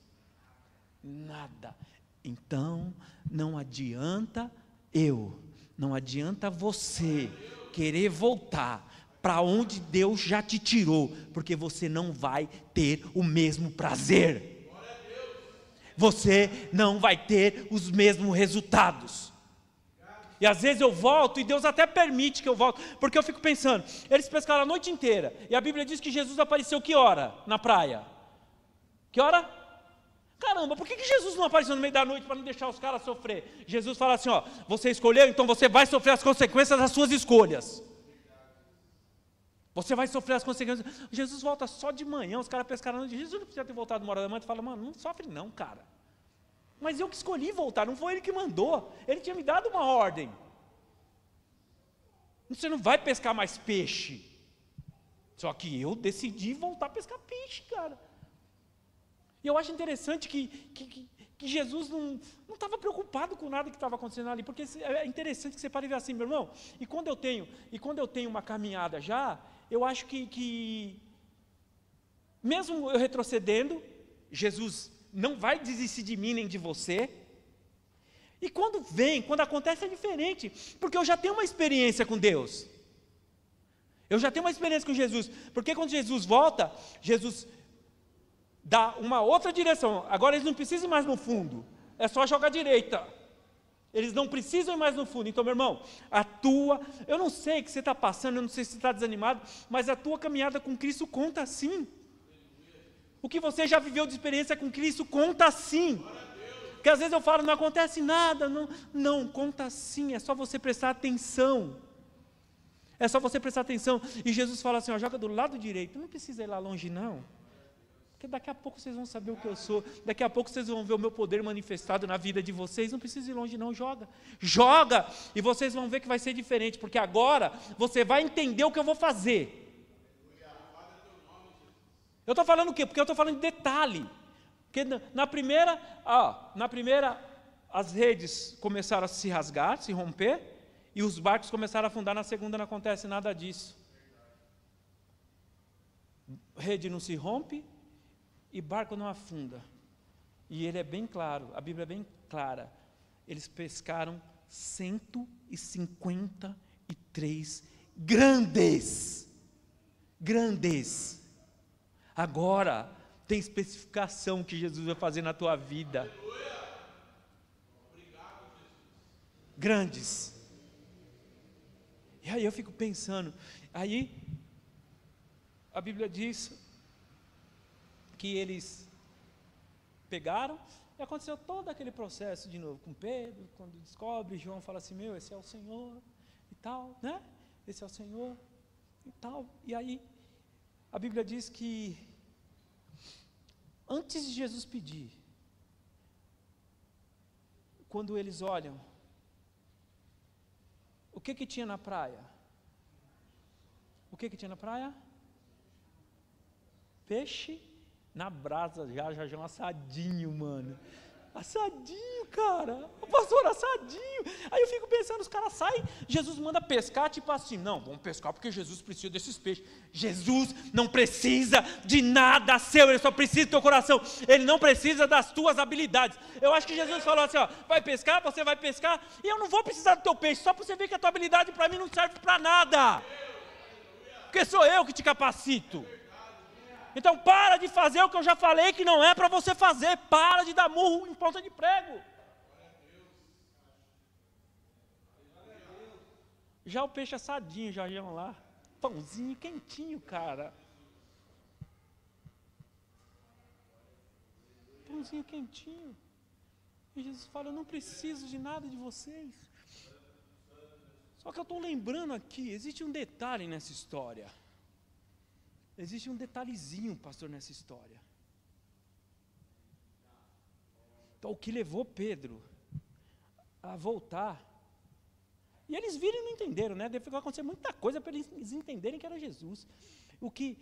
nada. Então, não adianta você querer voltar para onde Deus já te tirou, porque você não vai ter o mesmo prazer, você não vai ter os mesmos resultados. E às vezes eu volto, e Deus até permite que eu volte, porque eu fico pensando, eles pescaram a noite inteira, e a Bíblia diz que Jesus apareceu que hora na praia? Que hora? Caramba, por que Jesus não apareceu no meio da noite para não deixar os caras sofrer? Jesus fala assim, ó, você escolheu, então você vai sofrer as consequências das suas escolhas. Você vai sofrer as consequências. Jesus volta só de manhã, os caras pescaram a noite. Jesus não precisa ter voltado 1 hora da manhã. Tu fala, mano, não sofre não, cara. Mas eu que escolhi voltar, não foi ele que mandou. Ele tinha me dado uma ordem. Você não vai pescar mais peixe. Só que eu decidi voltar a pescar peixe, cara. E eu acho interessante que Jesus não estava preocupado com nada que estava acontecendo ali, porque é interessante que você pare e ver assim, meu irmão, e quando eu tenho uma caminhada já, eu acho que mesmo eu retrocedendo, Jesus não vai desistir de mim nem de você. E quando acontece é diferente, porque eu já tenho uma experiência com Deus, eu já tenho uma experiência com Jesus, porque quando Jesus volta, Jesus dá uma outra direção. Agora eles não precisam ir mais no fundo, é só jogar à direita, eles não precisam ir mais no fundo. Então, meu irmão, eu não sei o que você está passando, eu não sei se você está desanimado, mas a tua caminhada com Cristo conta sim. O que você já viveu de experiência com Cristo conta sim. Porque às vezes eu falo, não acontece nada, não, conta sim, é só você prestar atenção. É só você prestar atenção. E Jesus fala assim, ó, joga do lado direito, não precisa ir lá longe não. Porque daqui a pouco vocês vão saber o que eu sou, daqui a pouco vocês vão ver o meu poder manifestado na vida de vocês, não precisa ir longe não, joga, e vocês vão ver que vai ser diferente, porque agora você vai entender o que eu vou fazer. Eu estou falando o quê? Porque eu estou falando de detalhe, porque na primeira as redes começaram a se rasgar, se romper, e os barcos começaram a afundar. Na segunda não acontece nada disso, rede não se rompe, e barco não afunda. E ele é bem claro, a Bíblia é bem clara. Eles pescaram 153 grandes. Agora tem especificação que Jesus vai fazer na tua vida. Grandes. E aí eu fico pensando, aí a Bíblia diz que eles pegaram, e aconteceu todo aquele processo de novo com Pedro, quando descobre, João fala assim, esse é o Senhor, e tal, né? Esse é o Senhor, e tal. E aí, a Bíblia diz que, antes de Jesus pedir, quando eles olham, o que tinha na praia? O que tinha na praia? Peixe na brasa, já um assadinho, mano. Assadinho, cara. O pastor, assadinho. Aí eu fico pensando, os caras saem, Jesus manda pescar, tipo assim, não, vamos pescar porque Jesus precisa desses peixes. Jesus não precisa de nada seu, ele só precisa do teu coração. Ele não precisa das tuas habilidades. Eu acho que Jesus falou assim, ó, vai pescar, você vai pescar, e eu não vou precisar do teu peixe, só para você ver que a tua habilidade para mim não serve para nada. Porque sou eu que te capacito. Então para de fazer o que eu já falei que não é para você fazer. Para de dar murro em ponta de prego. Já o peixe assadinho, já iam lá. Pãozinho quentinho, cara. Pãozinho quentinho. E Jesus fala, eu não preciso de nada de vocês. Só que eu estou lembrando aqui, existe um detalhe nessa história. Existe um detalhezinho, pastor, nessa história. Então, o que levou Pedro a voltar, e eles viram e não entenderam, né? Deve acontecer muita coisa para eles entenderem que era Jesus. O que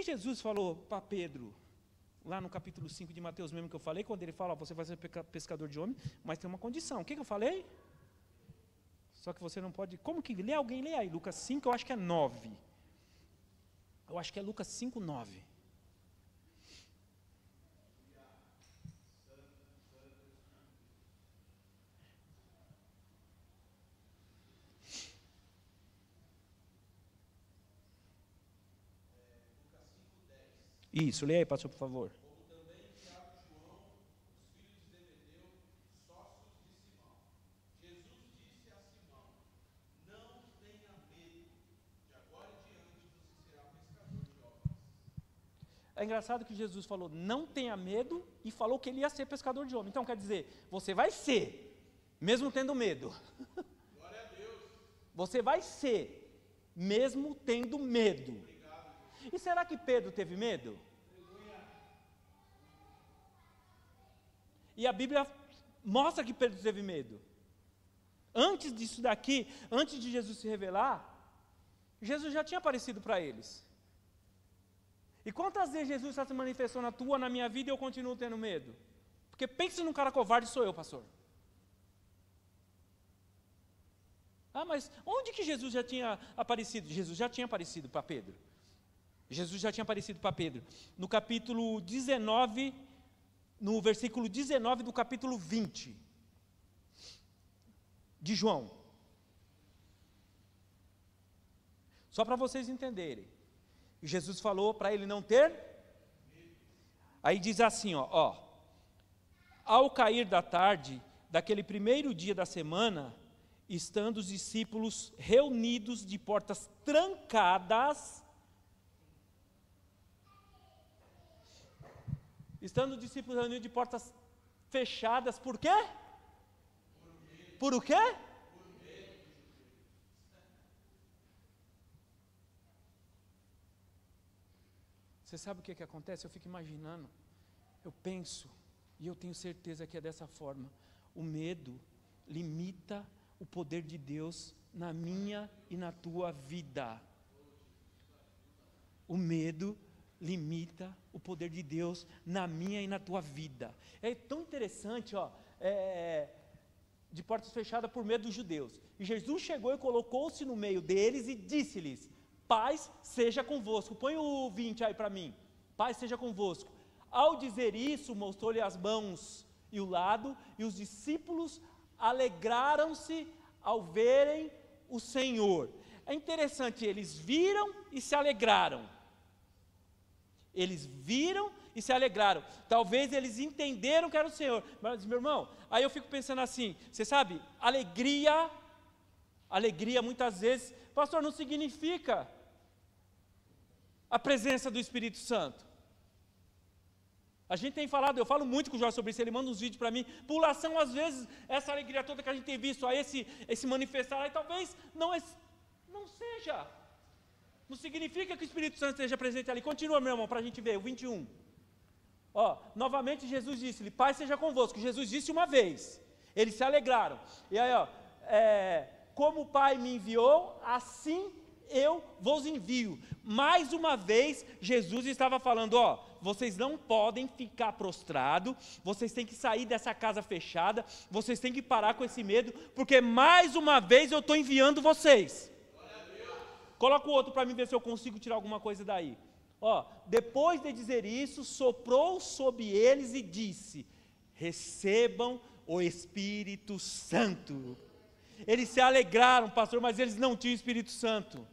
Jesus falou para Pedro? lá no capítulo 5 de Mateus mesmo que eu falei, quando ele fala, ó, você vai ser pescador de homem, mas tem uma condição. O que eu falei? Só que você não pode... Como que... Lê alguém, lê aí. Lucas 5, eu acho que é 9. Eu acho que é Lucas 5, 9. Isso, lê aí, pastor, por favor. Como também Tiago e João, os filhos de Zebedeu, sócios de Simão. Jesus disse a Simão: não tenha medo, de agora em diante você será pescador de homens. É engraçado que Jesus falou, não tenha medo, e falou que ele ia ser pescador de homens. Então, quer dizer, você vai ser, mesmo tendo medo. Glória a Deus. Você vai ser, mesmo tendo medo. E será que Pedro teve medo? E a Bíblia mostra que Pedro teve medo. Antes disso daqui, antes de Jesus se revelar, Jesus já tinha aparecido para eles. E quantas vezes Jesus já se manifestou na minha vida e eu continuo tendo medo? Porque pense num cara covarde, sou eu, pastor. Ah, mas onde que Jesus já tinha aparecido? Jesus já tinha aparecido para Pedro. Jesus já tinha aparecido para Pedro. No capítulo 19, no versículo 19 do capítulo 20 de João. Só para vocês entenderem. Jesus falou para ele não ter. Aí diz assim, ó. Ao cair da tarde, daquele primeiro dia da semana, estando os discípulos reunidos de portas trancadas, estando os discípulos reunidos de portas fechadas, por quê? Por o quê? Você sabe o que acontece? Eu fico imaginando, eu penso, e eu tenho certeza que é dessa forma. O medo limita o poder de Deus na minha e na tua vida. O medo limita o poder de Deus na minha e na tua vida. É tão interessante, de portas fechadas por medo dos judeus. E Jesus chegou e colocou-se no meio deles e disse-lhes, paz seja convosco. Põe o 20 aí para mim. Paz seja convosco. Ao dizer isso, mostrou-lhe as mãos e o lado, e os discípulos alegraram-se ao verem o Senhor. É interessante, eles viram e se alegraram. Eles viram e se alegraram. Talvez eles entenderam que era o Senhor. Mas, meu irmão, aí eu fico pensando assim, você sabe, alegria muitas vezes, pastor, não significa a presença do Espírito Santo. A gente tem falado, eu falo muito com o Jorge sobre isso, ele manda uns vídeos para mim, pulação às vezes, essa alegria toda que a gente tem visto, aí esse manifestar aí, talvez não seja. Não significa que o Espírito Santo esteja presente ali. Continua, meu irmão, para a gente ver, o 21. Novamente Jesus disse-lhe, paz seja convosco. Jesus disse uma vez, eles se alegraram. E aí, como o Pai me enviou, assim eu vos envio. Mais uma vez, Jesus estava falando, vocês não podem ficar prostrados, vocês têm que sair dessa casa fechada, vocês têm que parar com esse medo, porque mais uma vez eu estou enviando vocês. Coloca o outro para mim ver se eu consigo tirar alguma coisa daí. Depois de dizer isso, soprou sobre eles e disse, recebam o Espírito Santo. Eles se alegraram, pastor, mas eles não tinham o Espírito Santo.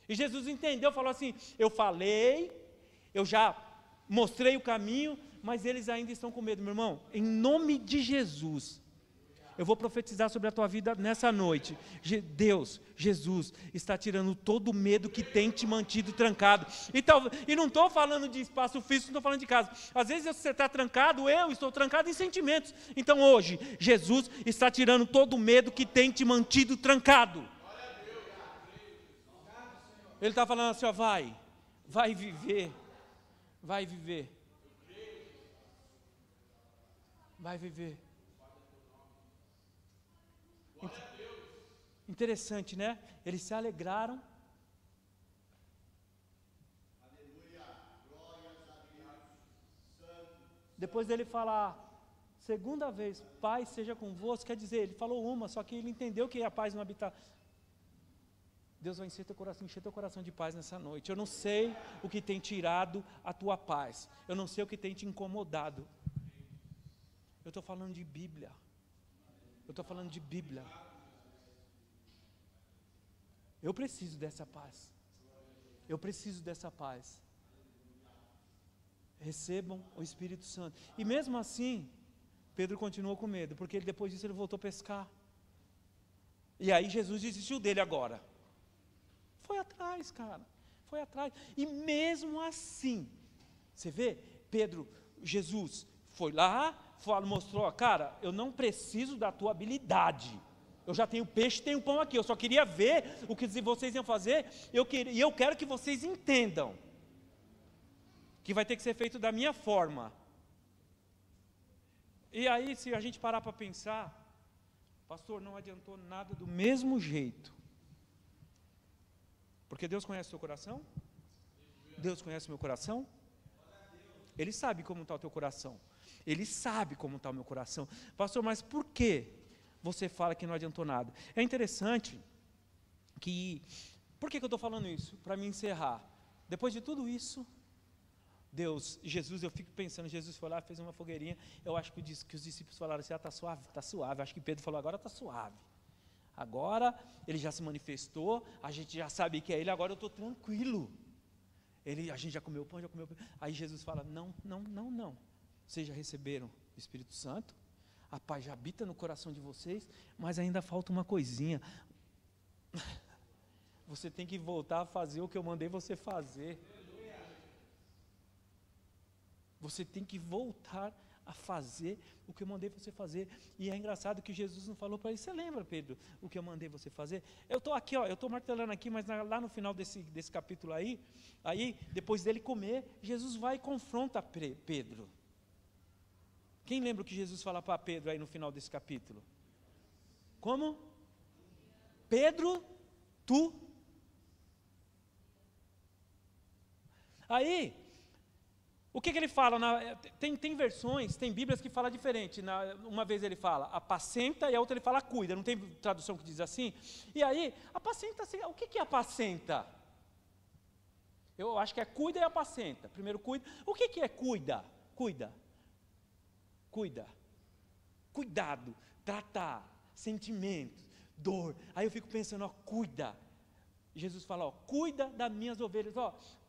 E Jesus entendeu, falou assim, eu falei, eu já mostrei o caminho, mas eles ainda estão com medo. Meu irmão, em nome de Jesus, eu vou profetizar sobre a tua vida nessa noite. Jesus está tirando todo o medo que tem te mantido trancado. E não estou falando de espaço físico, não estou falando de casa. Às vezes você está trancado, eu estou trancado em sentimentos. Então hoje, Jesus está tirando todo o medo que tem te mantido trancado. Ele está falando assim, vai viver. Vai viver. Vai viver. Interessante, né? Eles se alegraram. Aleluia, glórias a Deus. Depois dele falar, segunda vez, paz seja convosco, quer dizer, ele falou uma, só que ele entendeu que a paz não habitava. Deus vai encher teu coração de paz nessa noite. Eu não sei o que tem tirado a tua paz. Eu não sei o que tem te incomodado. Eu estou falando de Bíblia. Eu estou falando de Bíblia. Eu preciso dessa paz. Eu preciso dessa paz. Recebam o Espírito Santo. E mesmo assim, Pedro continuou com medo, porque depois disso ele voltou a pescar. E aí Jesus desistiu dele agora. Foi atrás, cara. Foi atrás. E mesmo assim, você vê, Jesus foi lá, mostrou, cara, eu não preciso da tua habilidade. Eu já tenho peixe, tenho pão aqui. Eu só queria ver o que vocês iam fazer. E eu quero que vocês entendam que vai ter que ser feito da minha forma. E aí, se a gente parar para pensar, pastor, não adiantou nada do mesmo jeito. Porque Deus conhece o seu coração? Deus conhece o meu coração? Ele sabe como está o teu coração. Ele sabe como está o meu coração. Pastor, mas por que você fala que não adiantou nada? É interessante que... Por que eu estou falando isso? Para me encerrar. Depois de tudo isso, Jesus, eu fico pensando, Jesus foi lá, fez uma fogueirinha, eu acho que os discípulos falaram assim, está suave, está suave. Acho que Pedro falou, agora está suave. Agora ele já se manifestou, a gente já sabe que é ele, agora eu estou tranquilo. A gente já comeu pão, Aí Jesus fala, não. Vocês já receberam o Espírito Santo, a paz já habita no coração de vocês, mas ainda falta uma coisinha. Você tem que voltar a fazer o que eu mandei você fazer. Você tem que voltar a fazer o que eu mandei você fazer. E é engraçado que Jesus não falou para ele, você lembra, Pedro, o que eu mandei você fazer? Eu estou aqui, eu estou martelando aqui, mas lá no final desse capítulo aí, depois dele comer, Jesus vai e confronta Pedro. Quem lembra o que Jesus fala para Pedro aí no final desse capítulo? Como? Pedro, tu. Aí, o que ele fala? Tem versões, tem Bíblias que falam diferente. Uma vez ele fala apacenta e a outra ele fala cuida. Não tem tradução que diz assim? E aí, apacenta, o que é apacenta? Eu acho que é cuida e apacenta. Primeiro cuida. O que é cuida? Cuida. Cuidado, tratar, sentimentos, dor. Aí eu fico pensando, cuida. Jesus fala, cuida das minhas ovelhas.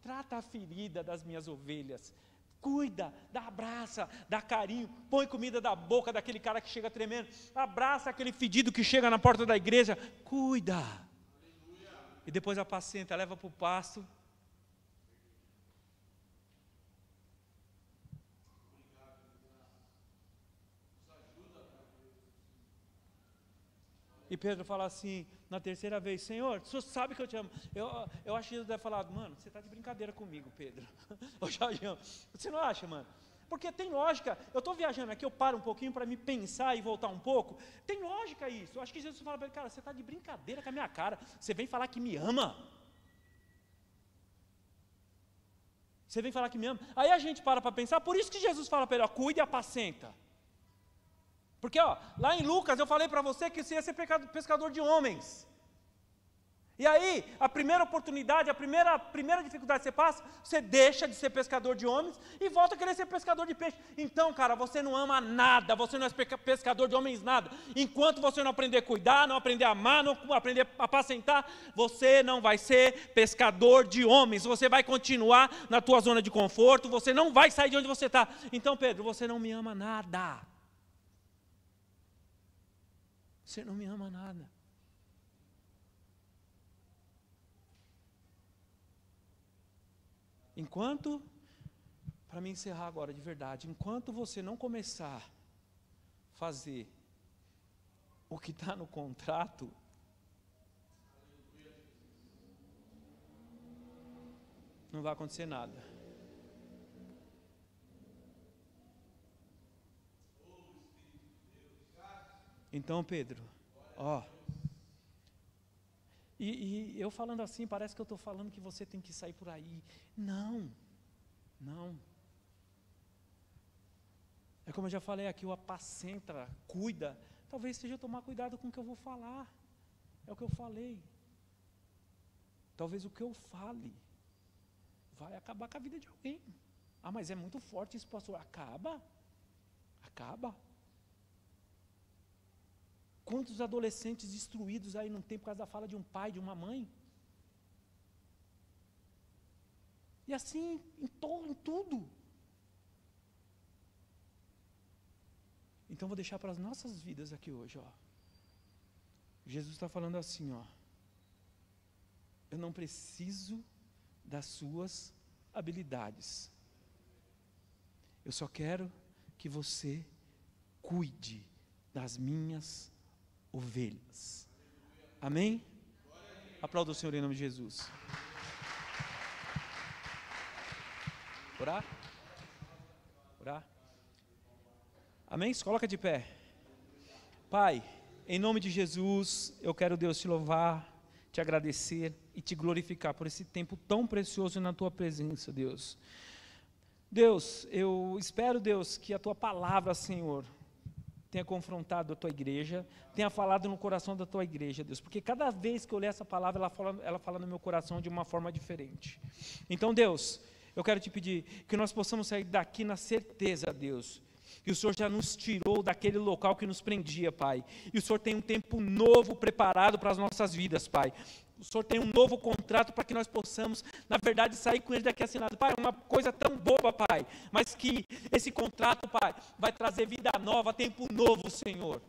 Trata a ferida das minhas ovelhas. Cuida, dá abraça, dá carinho, põe comida da boca daquele cara que chega tremendo, abraça aquele fedido que chega na porta da igreja, cuida. E depois apacenta, leva para o pasto. E Pedro fala assim, na terceira vez, Senhor, o Senhor sabe que eu te amo. Eu acho que Jesus deve falar, mano, você está de brincadeira comigo, Pedro. Você não acha, mano? Porque tem lógica, eu estou viajando aqui, eu paro um pouquinho para me pensar e voltar um pouco. Tem lógica isso. Eu acho que Jesus fala para ele, cara, você está de brincadeira com a minha cara. Você vem falar que me ama. Você vem falar que me ama. Aí a gente para pensar, por isso que Jesus fala para ele, cuida e apacenta. Porque lá em Lucas eu falei para você que você ia ser pescador de homens. E aí, a primeira oportunidade, a primeira dificuldade que você passa, você deixa de ser pescador de homens e volta a querer ser pescador de peixe. Então, cara, você não ama nada, você não é pescador de homens nada. Enquanto você não aprender a cuidar, não aprender a amar, não aprender a apacentar, você não vai ser pescador de homens. Você vai continuar na tua zona de conforto, você não vai sair de onde você está. Então, Pedro, você não me ama nada. Você não me ama nada. Enquanto, para me encerrar agora de verdade, enquanto você não começar a fazer o que está no contrato, não vai acontecer nada. Então, Pedro, e eu falando assim, parece que eu estou falando que você tem que sair por aí. Não. como eu já falei aqui, o apacenta, cuida, talvez seja tomar cuidado com o que eu vou falar. É o que eu falei. Talvez o que eu fale vai acabar com a vida de alguém. Ah, mas é muito forte isso, pastor. Acaba. Quantos adolescentes destruídos aí não tem por causa da fala de um pai, de uma mãe? E assim, em tudo. Então vou deixar para as nossas vidas aqui hoje, ó. Jesus está falando assim, ó. Eu não preciso das suas habilidades. Eu só quero que você cuide das minhas ovelhas. Amém? Aplauda o Senhor em nome de Jesus. Orar? Amém? Se coloca de pé. Pai, em nome de Jesus, eu quero, Deus, te louvar, te agradecer e te glorificar por esse tempo tão precioso na tua presença, Deus. Deus, eu espero, Deus, que a tua palavra, Senhor, tenha confrontado a tua igreja, tenha falado no coração da tua igreja, Deus, porque cada vez que eu ler essa palavra, ela fala no meu coração de uma forma diferente. Então, Deus, eu quero te pedir que nós possamos sair daqui na certeza, Deus, que o Senhor já nos tirou daquele local que nos prendia, Pai, e o Senhor tem um tempo novo preparado para as nossas vidas, Pai. O Senhor tem um novo contrato para que nós possamos, na verdade, sair com ele daqui assinado. Pai, é uma coisa tão boba, Pai, mas que esse contrato, Pai, vai trazer vida nova, tempo novo, Senhor.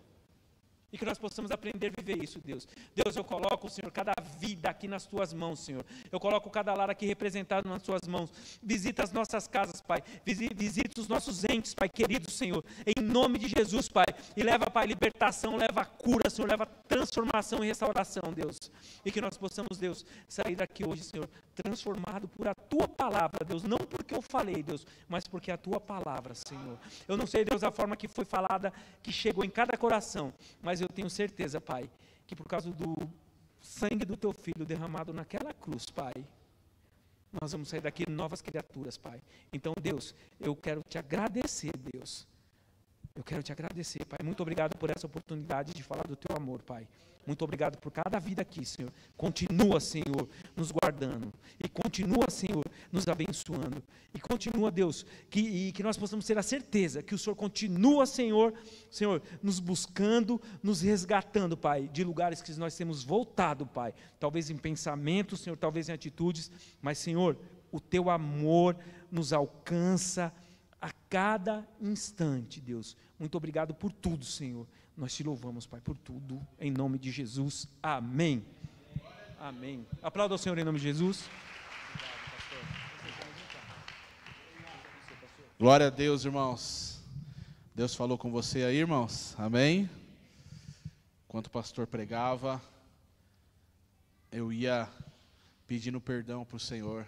E que nós possamos aprender a viver isso, Deus. Deus, eu coloco, Senhor, cada vida aqui nas Tuas mãos, Senhor. Eu coloco cada lar aqui representado nas Tuas mãos. Visita as nossas casas, Pai. Visita os nossos entes, Pai, querido, Senhor. Em nome de Jesus, Pai. E leva, Pai, libertação, leva cura, Senhor. Leva transformação e restauração, Deus. E que nós possamos, Deus, sair daqui hoje, Senhor, transformado por a Tua palavra, Deus. Não porque eu falei, Deus, mas porque a Tua palavra, Senhor. Eu não sei, Deus, a forma que foi falada, que chegou em cada coração, mas eu tenho certeza, Pai, que por causa do sangue do Teu Filho derramado naquela cruz, Pai, nós vamos sair daqui novas criaturas, Pai. Então, Deus, eu quero te agradecer, Deus. Eu quero te agradecer, Pai. Muito obrigado por essa oportunidade de falar do Teu amor, Pai. Muito obrigado por cada vida aqui, Senhor. Continua, Senhor, nos guardando. E continua, Senhor, nos abençoando. E continua, Deus, que nós possamos ter a certeza que o Senhor continua, Senhor, nos buscando, nos resgatando, Pai, de lugares que nós temos voltado, Pai. Talvez em pensamentos, Senhor, talvez em atitudes. Mas, Senhor, o Teu amor nos alcança a cada instante, Deus. Muito obrigado por tudo, Senhor. Nós te louvamos, Pai, por tudo, em nome de Jesus. Amém. Amém. Aplauda ao Senhor em nome de Jesus. Glória a Deus, irmãos. Deus falou com você aí, irmãos. Amém. Enquanto o pastor pregava, eu ia pedindo perdão para o Senhor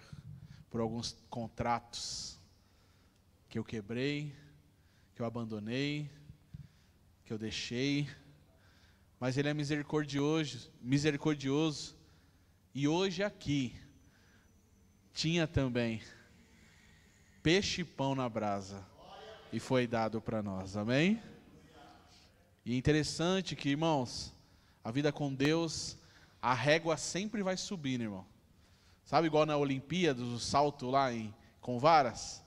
por alguns contratos que eu quebrei, que eu abandonei, que eu deixei, mas Ele é misericordioso, e hoje aqui tinha também peixe e pão na brasa, e foi dado para nós, amém? E é interessante que, irmãos, a vida com Deus, a régua sempre vai subindo, irmão. Sabe igual na Olimpíada, o salto lá com varas?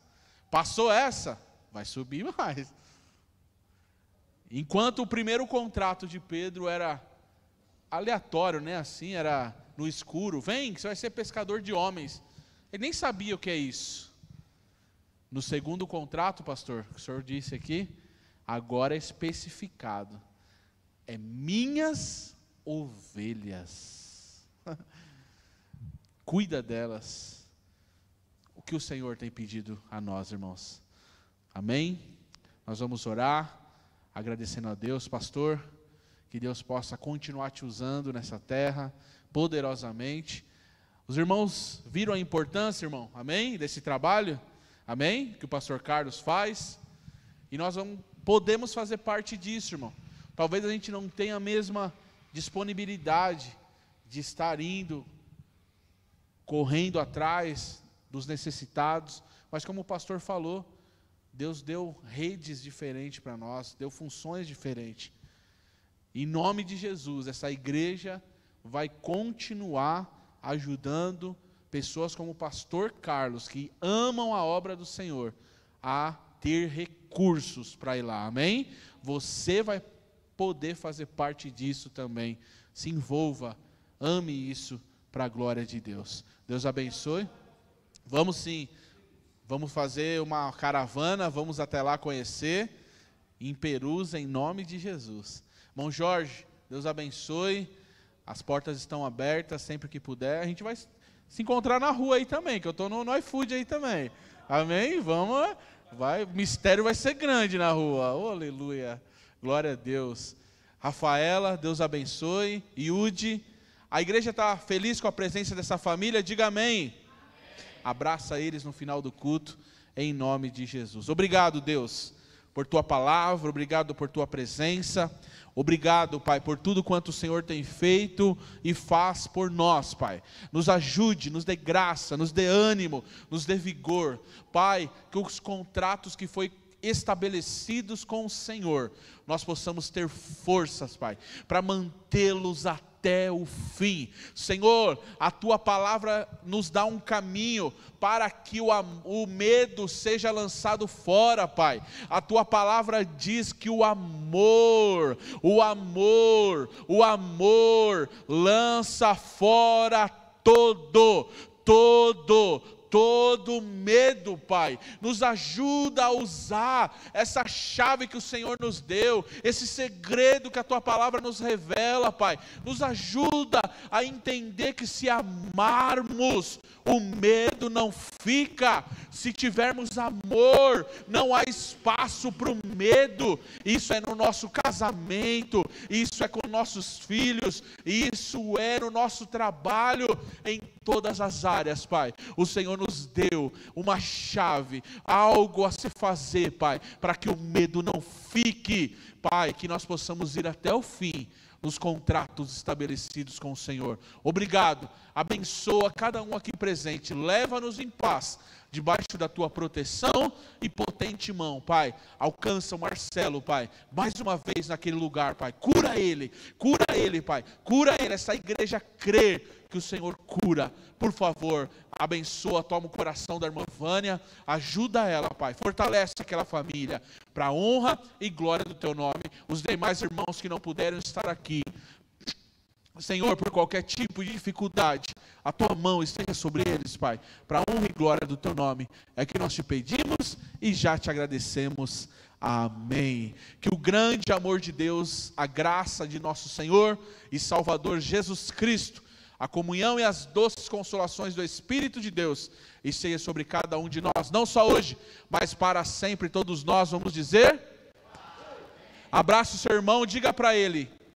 Passou essa, vai subir mais. Enquanto o primeiro contrato de Pedro era aleatório, né? Assim, era no escuro. Vem, que você vai ser pescador de homens. Ele nem sabia o que é isso. No segundo contrato, pastor, que o senhor disse aqui, agora é especificado. É minhas ovelhas. Cuida delas. O que o Senhor tem pedido a nós, irmãos. Amém? Nós vamos orar, agradecendo a Deus, pastor, que Deus possa continuar te usando nessa terra, poderosamente. Os irmãos viram a importância, irmão, amém? Desse trabalho, amém? Que o pastor Carlos faz, e nós podemos fazer parte disso, irmão. Talvez a gente não tenha a mesma disponibilidade de estar indo, correndo atrás dos necessitados, mas como o pastor falou, Deus deu redes diferentes para nós, deu funções diferentes. Em nome de Jesus, essa igreja vai continuar ajudando pessoas como o pastor Carlos, que amam a obra do Senhor, a ter recursos para ir lá, amém? Você vai poder fazer parte disso também. Se envolva, ame isso para a glória de Deus. Deus abençoe. Vamos sim, vamos fazer uma caravana, vamos até lá conhecer, em Perus, em nome de Jesus. Irmão Jorge, Deus abençoe, as portas estão abertas sempre que puder. A gente vai se encontrar na rua aí também, que eu estou no iFood aí também, amém? Vamos, o mistério vai ser grande na rua, oh, aleluia, glória a Deus. Rafaela, Deus abençoe. Yudi, a igreja está feliz com a presença dessa família, diga amém. Abraça eles no final do culto, em nome de Jesus. Obrigado, Deus, por tua palavra, obrigado por tua presença, obrigado, Pai, por tudo quanto o Senhor tem feito e faz por nós, Pai. Nos ajude, nos dê graça, nos dê ânimo, nos dê vigor, Pai, que os contratos que foi estabelecidos com o Senhor, nós possamos ter forças, Pai, para mantê-los até o fim. Senhor, a Tua palavra nos dá um caminho para que o medo seja lançado fora, Pai. A Tua palavra diz que o amor lança fora todo medo, Pai. Nos ajuda a usar essa chave que o Senhor nos deu, esse segredo que a Tua palavra nos revela, Pai. Nos ajuda a entender que se amarmos, o medo não fica. Se tivermos amor, não há espaço para o medo. Isso é no nosso casamento, isso é com nossos filhos, isso é no nosso trabalho, em todas as áreas, Pai. O Senhor nos deu uma chave, algo a se fazer, Pai, para que o medo não fique, Pai, que nós possamos ir até o fim nos contratos estabelecidos com o Senhor. Obrigado, abençoa cada um aqui presente, leva-nos em paz, debaixo da Tua proteção e potente mão, Pai. Alcança o Marcelo, Pai, mais uma vez naquele lugar, Pai. Cura ele, Pai, cura ele. Essa igreja crê que o Senhor cura. Por favor, abençoa, toma o coração da irmã Vânia, ajuda ela, Pai, fortalece aquela família, para a honra e glória do Teu nome. Os demais irmãos que não puderam estar aqui, Senhor, por qualquer tipo de dificuldade, a Tua mão esteja sobre eles, Pai, para a honra e glória do Teu nome. É que nós te pedimos e já te agradecemos. Amém. Que o grande amor de Deus, a graça de nosso Senhor e Salvador Jesus Cristo, a comunhão e as doces consolações do Espírito de Deus esteja sobre cada um de nós, não só hoje, mas para sempre. Todos nós vamos dizer: abraça o seu irmão, diga para ele: